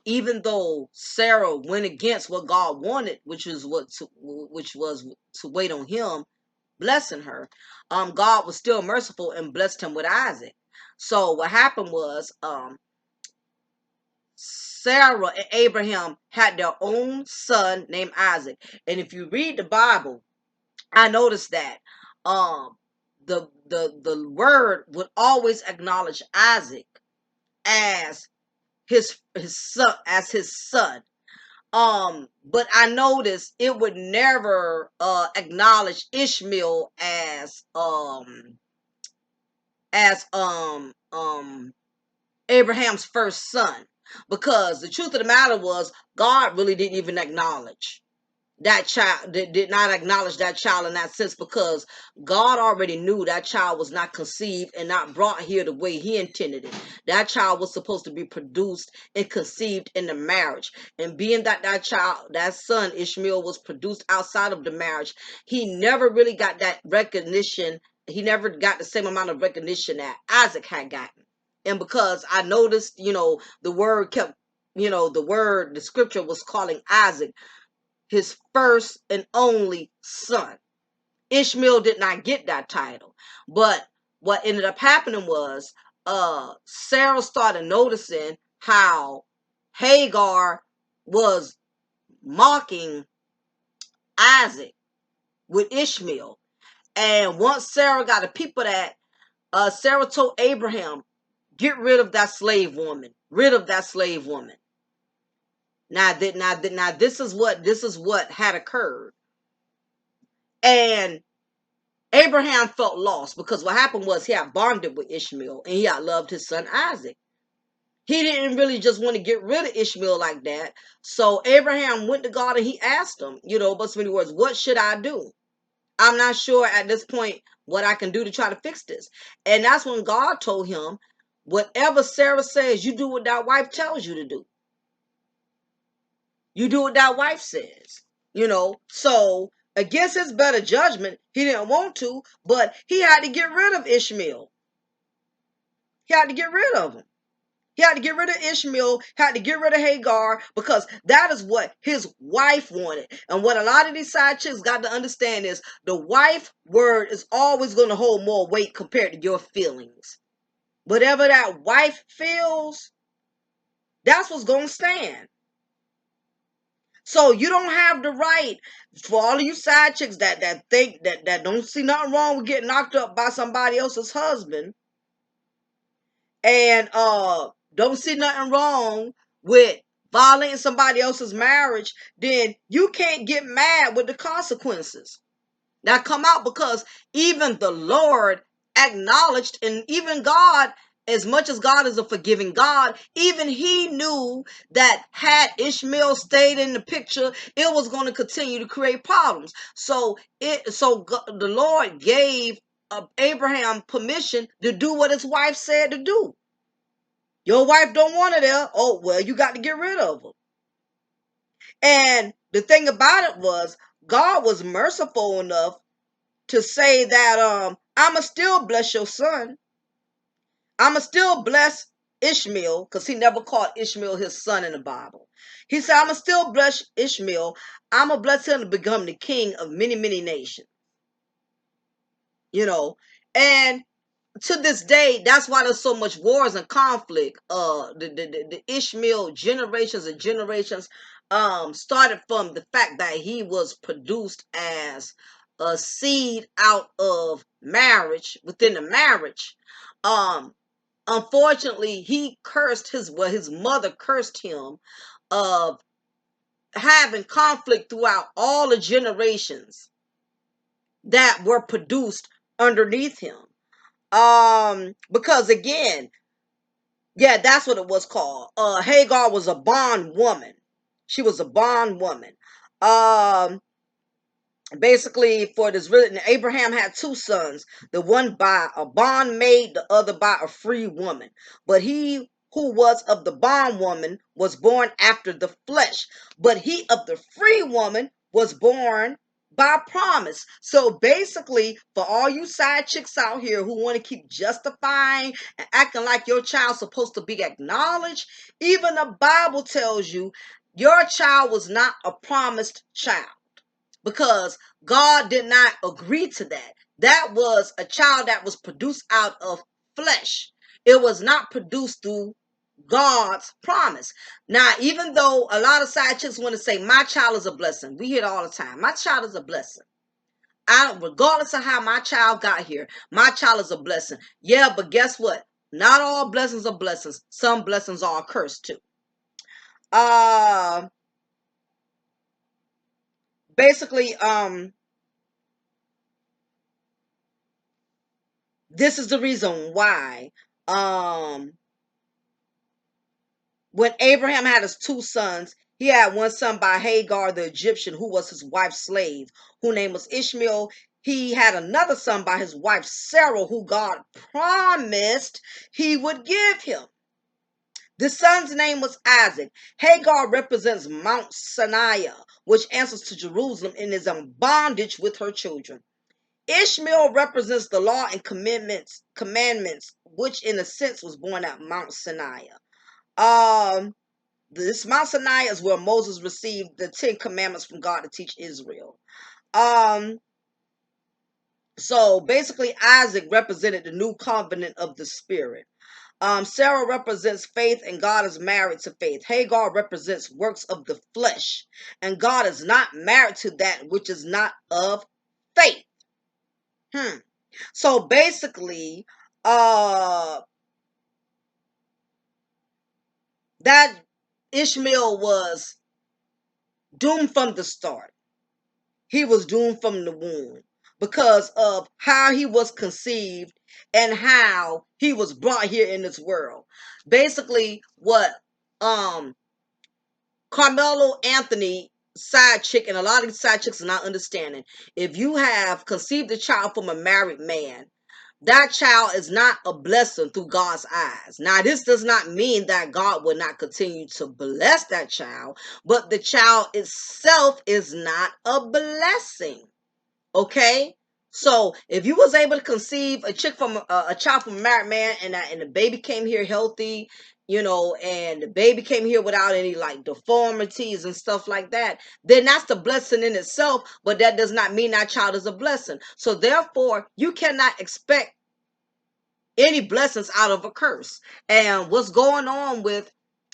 S2: even though Sarah went against what God wanted, which was to wait on him, blessing her, God was still merciful and blessed him with Isaac. So what happened was, Sarah and Abraham had their own son named Isaac. And if you read the Bible, I noticed that the word would always acknowledge Isaac as his son. But I noticed it would never acknowledge Ishmael as Abraham's first son, because the truth of the matter was God really didn't even acknowledge that child, did not acknowledge that child in that sense, because God already knew that child was not conceived and not brought here the way he intended it. That child was supposed to be produced and conceived in the marriage. And being that that son Ishmael was produced outside of the marriage, he never really got that recognition. He never got the same amount of recognition that Isaac had gotten. And because I noticed, the word kept, the scripture was calling Isaac his first and only son. Ishmael did not get that title. But what ended up happening was, Sarah started noticing how Hagar was mocking Isaac with Ishmael. And once Sarah got a peep of that, Sarah told Abraham, get rid of that slave woman. Rid of that slave woman. Now this is what had occurred. And Abraham felt lost, because what happened was he had bonded with Ishmael and he had loved his son Isaac. He didn't really just want to get rid of Ishmael like that. So Abraham went to God and he asked him, but so many words, what should I do? I'm not sure at this point what I can do to try to fix this. And that's when God told him, whatever Sarah says, you do what that wife tells you to do. You do what that wife says, So against his better judgment, he didn't want to, but he had to get rid of Ishmael. He had to get rid of him. He had to get rid of Ishmael, had to get rid of Hagar, because that is what his wife wanted. And what a lot of these side chicks got to understand is the wife word is always going to hold more weight compared to your feelings. Whatever that wife feels, that's what's going to stand. So you don't have the right, for all of you side chicks that think that don't see nothing wrong with getting knocked up by somebody else's husband, and don't see nothing wrong with violating somebody else's marriage, then you can't get mad with the consequences that come out, because even the Lord acknowledged, and even God, as much as God is a forgiving God, even he knew that had Ishmael stayed in the picture, it was going to continue to create problems. The Lord gave Abraham permission to do what his wife said to do. Your wife don't want her there. Oh, well, you got to get rid of her. And the thing about it was, God was merciful enough to say that I'ma still bless your son. I'ma still bless Ishmael, because he never called Ishmael his son in the Bible. He said, I'ma still bless Ishmael. I'ma bless him to become the king of many, many nations. And to this day, that's why there's so much wars and conflict. The Ishmael generations and generations started from the fact that he was produced as a seed out of marriage, within the marriage. Unfortunately, he cursed his mother cursed him of having conflict throughout all the generations that were produced underneath him. Because again, Yeah, that's what it was called. Hagar was a bond woman. She was a bond woman. Um, Basically, for this written, Abraham had two sons, the one by a bondmaid, the other by a free woman. But he who was of the bondwoman was born after the flesh, but he of the free woman was born by promise. So basically, for all you side chicks out here who want to keep justifying and acting like your child's supposed to be acknowledged, even the Bible tells you your child was not a promised child, because God did not agree to that. That was a child that was produced out of flesh. It was not produced through God's promise. Now, even though a lot of side chicks want to say, my child is a blessing, we hear it all the time. My child is a blessing. Regardless of how my child got here, my child is a blessing. Yeah, but guess what? Not all blessings are blessings. Some blessings are cursed too. Uh, basically, this is the reason why um when Abraham had his two sons, he had one son by Hagar the Egyptian, who was his wife's slave, whose name was Ishmael. He had another son by his wife Sarah, who God promised he would give him. The son's name was Isaac. Hagar represents Mount Sinai, which answers to Jerusalem and is in bondage with her children. Ishmael represents the law and commandments, which in a sense was born at Mount Sinai. Um, this Mount Sinai is where Moses received the 10 Commandments from God to teach Israel. Um, so basically, Isaac represented the new covenant of the Spirit. Sarah represents faith, and God is married to faith. Hagar represents works of the flesh, and God is not married to that which is not of faith. So basically, uh, that Ishmael was doomed from the start. He was doomed from the womb because of how he was conceived and how he was brought here in this world. Basically, what um Carmelo Anthony side chick and a lot of these side chicks are not understanding. If you have conceived a child from a married man, that child is not a blessing through God's eyes. Now, this does not mean that God will not continue to bless that child, but the child itself is not a blessing. Okay, so if you was able to conceive a chick from a child from a married man, and the baby came here healthy, and the baby came here without any like deformities and stuff like that, then that's the blessing in itself. But that does not mean that child is a blessing. So therefore, you cannot expect any blessings out of a curse. And what's going on with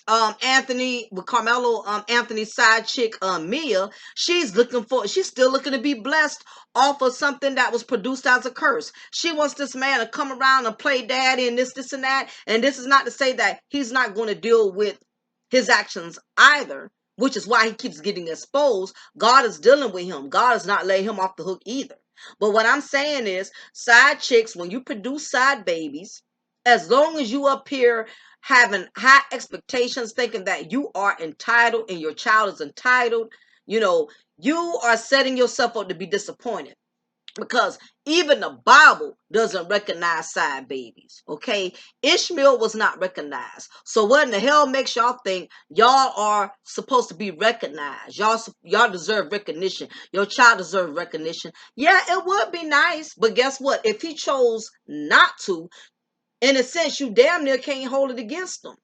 S2: Anthony, with Carmelo Anthony's side chick Mia, she's still looking to be blessed off of something that was produced as a curse. She wants this man to come around and play daddy and this and that. And this is not to say that he's not going to deal with his actions either, which is why he keeps getting exposed. God is dealing with him. God is not letting him off the hook either. But what I'm saying is, side chicks, when you produce side babies, as long as you up here having high expectations, thinking that you are entitled and your child is entitled, you know, you are setting yourself up to be disappointed, because even the Bible doesn't recognize side babies. Okay, Ishmael was not recognized. So what in the hell makes y'all think y'all are supposed to be recognized? Y'all deserve recognition. Your child deserves recognition. Yeah, it would be nice, but guess what? If he chose not to, in a sense, you damn near can't hold it against him,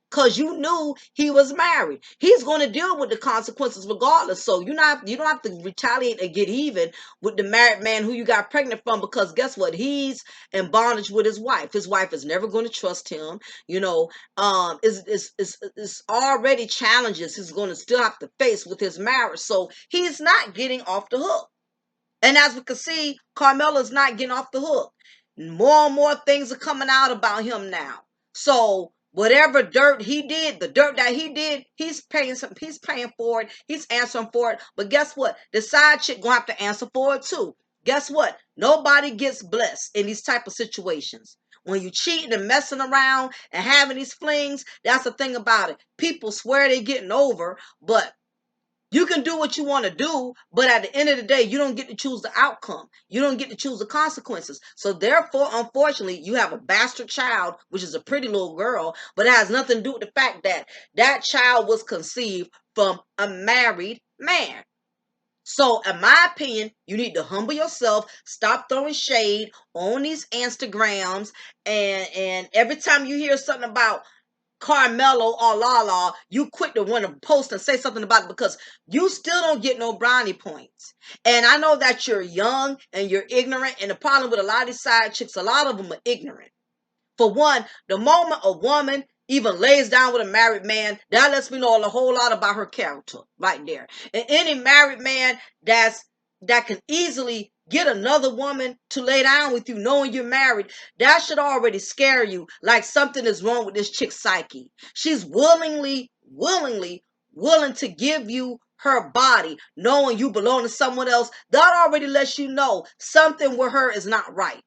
S2: because you knew he was married. He's going to deal with the consequences regardless. So you don't have to retaliate and get even with the married man who you got pregnant from, because guess what? He's in bondage with his wife. His wife is never going to trust him. It's already challenges he's going to still have to face with his marriage. So he's not getting off the hook. And as we can see, Carmelo's not getting off the hook. More and more things are coming out about him now. So whatever dirt he did, the dirt that he did, he's paying for it. He's answering for it. But guess what? The side chick gonna have to answer for it too. guess what? Nobody gets blessed in these type of situations. When you cheating and messing around and having these flings, that's the thing about it. People swear they're getting over, but you can do what you want to do, but at the end of the day, you don't get to choose the outcome. You don't get to choose the consequences. So therefore, unfortunately, you have a bastard child, which is a pretty little girl, but it has nothing to do with the fact that that child was conceived from a married man. So, in my opinion, you need to humble yourself, stop throwing shade on these Instagrams, and every time you hear something about Carmelo or Lala, you quick to want to post and say something about it because you still don't get no brownie points. And I know that you're young and you're ignorant, and the problem with a lot of these side chicks, a lot of them are ignorant. For one, the moment a woman even lays down with a married man, that lets me know a whole lot about her character right there. And any married man that can easily get another woman to lay down with you knowing you're married, that should already scare you like something is wrong with this chick's psyche. She's willing to give you her body knowing you belong to someone else. That already lets you know something with her is not right.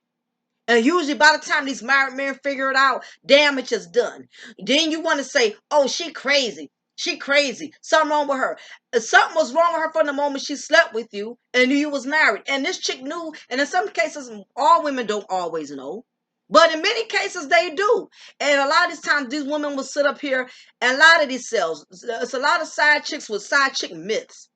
S2: And usually by the time these married men figure it out, damage is done. Then you want to say, oh, she crazy. She crazy. Something wrong with her. Something was wrong with her from the moment she slept with you and knew you was married. And this chick knew. And in some cases, all women don't always know. But in many cases, they do. And a lot of these times, these women will sit up here and lie to themselves. It's a lot of side chicks with side chick myths.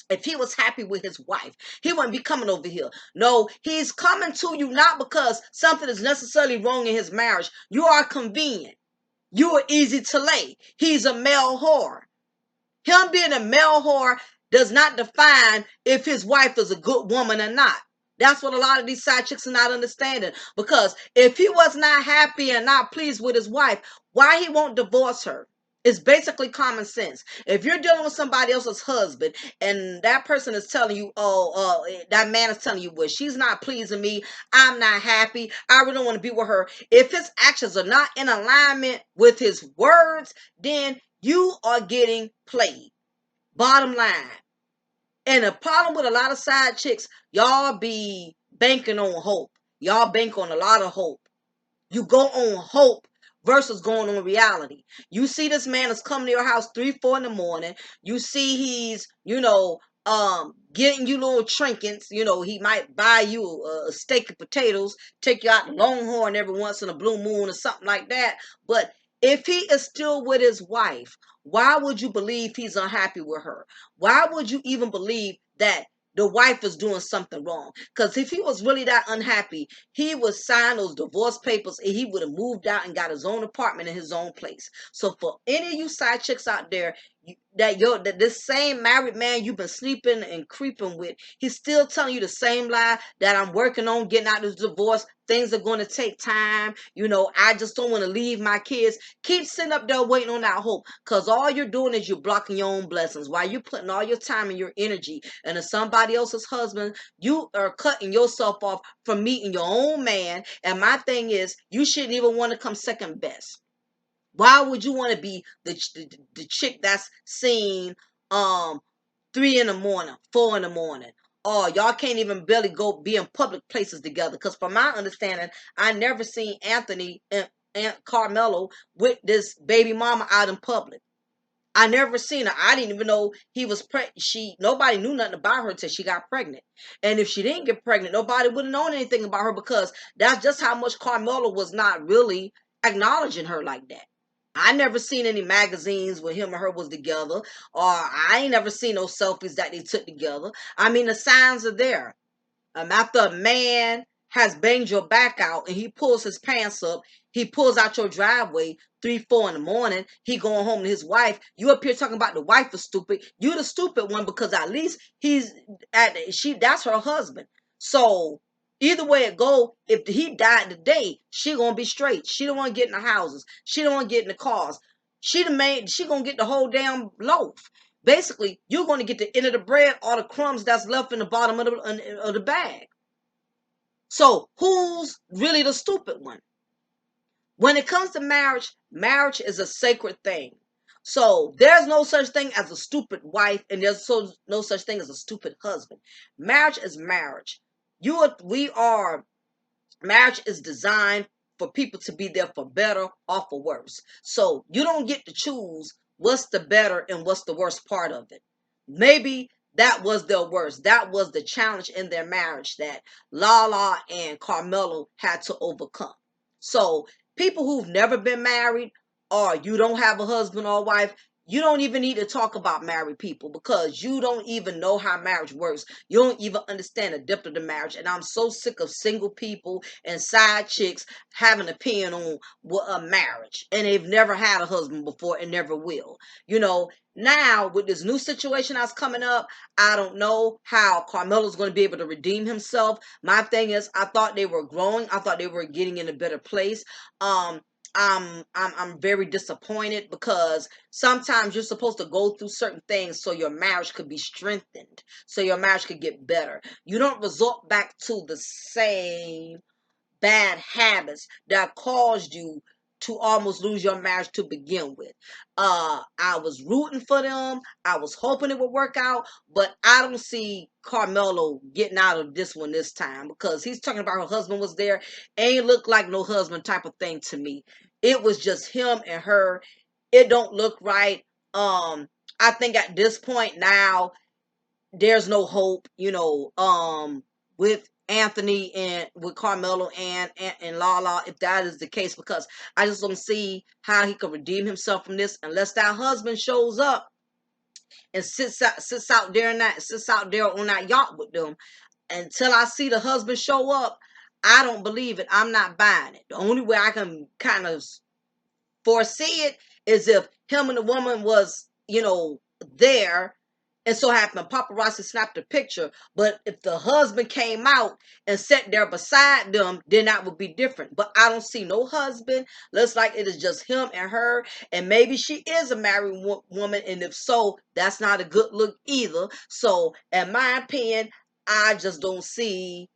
S2: If he was happy with his wife, he wouldn't be coming over here. No, he's coming to you not because something is necessarily wrong in his marriage. You are convenient. You are easy to lay. He's a male whore. Him being a male whore does not define if his wife is a good woman or not. That's what a lot of these side chicks are not understanding. Because if he was not happy and not pleased with his wife, why he won't divorce her? It's basically common sense. If you're dealing with somebody else's husband and that person is telling you, that man is telling you, well, she's not pleasing me. I'm not happy. I really don't want to be with her. If his actions are not in alignment with his words, then you are getting played. Bottom line. And the problem with a lot of side chicks, y'all be banking on hope. Y'all bank on a lot of hope. You go on hope versus going on reality. You see this man is coming to your house 3, 4 in the morning. You see he's, getting you little trinkets. He might buy you a steak and potatoes, take you out to Longhorn every once in a blue moon or something like that. But if he is still with his wife, why would you believe he's unhappy with her? Why would you even believe that the wife is doing something wrong? Because if he was really that unhappy, he would sign those divorce papers and he would have moved out and got his own apartment in his own place. So for any of you side chicks out there, that this same married man you've been sleeping and creeping with, he's still telling you the same lie that I'm working on getting out of this divorce. Things are going to take time. I just don't want to leave my kids. Keep sitting up there waiting on that hope, because all you're doing is you're blocking your own blessings. While you're putting all your time and your energy into somebody else's husband, you are cutting yourself off from meeting your own man. And my thing is, you shouldn't even want to come second best. Why would you want to be the chick that's seen 3 in the morning, 4 in the morning? Oh, y'all can't even barely go be in public places together. Because from my understanding, I never seen Anthony and Carmelo with this baby mama out in public. I never seen her. I didn't even know he was pregnant. Nobody knew nothing about her until she got pregnant. And if she didn't get pregnant, nobody would have known anything about her, because that's just how much Carmelo was not really acknowledging her like that. I never seen any magazines where him and her was together, or I ain't never seen no selfies that they took together. I mean, the signs are there. After a man has banged your back out and he pulls his pants up, he pulls out your driveway 3, 4 in the morning, he going home to his wife. You up here talking about the wife is stupid. You the stupid one, because at least that's her husband. So either way it go, if he died today, she gonna be straight. She don't want to get in the houses. She don't want to get in the cars. She gonna get the whole damn loaf. Basically, you're going to get the end of the bread or the crumbs that's left in the bottom of the bag. So who's really the stupid one? When it comes to marriage, marriage is a sacred thing. So there's no such thing as a stupid wife, and there's no such thing as a stupid husband. Marriage is marriage. We are marriage is designed for people to be there for better or for worse. So you don't get to choose what's the better and what's the worst part of it. Maybe that was their worst. That was the challenge in their marriage that Lala and Carmelo had to overcome. So people who've never been married, or you don't have a husband or wife, you don't even need to talk about married people because you don't even know how marriage works. You don't even understand the depth of the marriage. And I'm so sick of single people and side chicks having an opinion on a marriage. And they've never had a husband before and never will. You know, now with this new situation that's coming up, I don't know how Carmelo's going to be able to redeem himself. My thing is, I thought they were growing. I thought they were getting in a better place. Um, I'm very disappointed because sometimes you're supposed to go through certain things so your marriage could be strengthened, so your marriage could get better. You don't resort back to the same bad habits that caused you to almost lose your marriage to begin with. I was rooting for them. I was hoping it would work out, but I don't see Carmelo getting out of this one this time because he's talking about her husband was there. Ain't look like no husband type of thing to me. It was just him and her. It don't look right. I think at this point now there's no hope, with Anthony and with Carmelo and Lala, if that is the case, because I just don't see how he could redeem himself from this unless that husband shows up and sits out there on that yacht with them. Until I see the husband show up, I don't believe it. I'm not buying it. The only way I can kind of foresee it is if him and the woman was, there, and so happened paparazzi snapped a picture. But if the husband came out and sat there beside them, then that would be different. But I don't see no husband. Looks like it is just him and her, and maybe she is a married woman, and if so, that's not a good look either. So in my opinion, I just don't see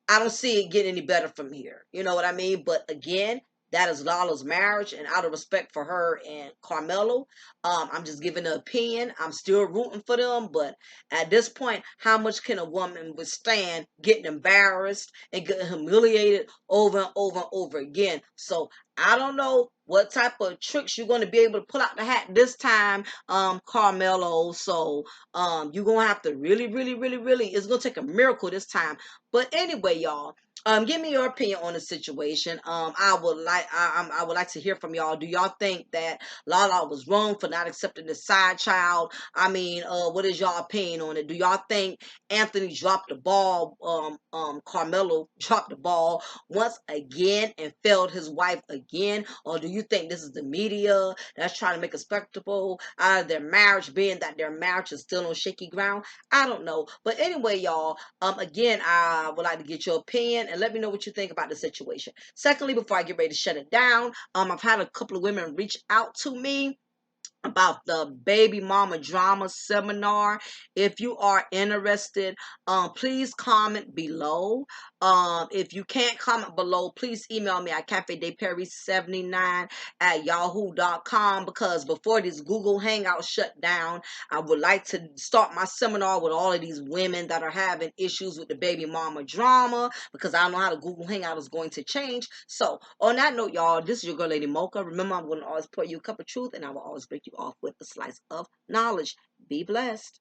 S2: I don't see it getting any better from here. You know what I mean? But again, that is Lala's marriage, and out of respect for her and Carmelo, I'm just giving an opinion. I'm still rooting for them, but at this point, how much can a woman withstand getting embarrassed and getting humiliated over and over and over again? So I don't know what type of tricks you're going to be able to pull out the hat this time, Carmelo. So you're gonna have to really, really, really, really. It's gonna take a miracle this time. But anyway, y'all, give me your opinion on the situation. I would like to hear from y'all. Do y'all think that Lala was wrong for not accepting the side child? I mean, what is y'all opinion on it? Do y'all think Anthony dropped the ball? Carmelo dropped the ball once again and failed his wife again, or do you think this is the media that's trying to make a spectacle out of their marriage, being that their marriage is still on shaky ground? I don't know, but anyway, y'all. Again, I would like to get your opinion and let me know what you think about the situation. Secondly, before I get ready to shut it down, I've had a couple of women reach out to me about the baby mama drama seminar. If you are interested, please comment below. If you can't comment below, please email me at cafedayperry79 at yahoo.com, because before this Google Hangout shut down, I would like to start my seminar with all of these women that are having issues with the baby mama drama, because I don't know how the Google Hangout is going to change. So on that note, y'all, this is your girl, Lady Mocha. Remember, I'm going to always pour you a cup of truth, and I will always break you off with a slice of knowledge. Be blessed.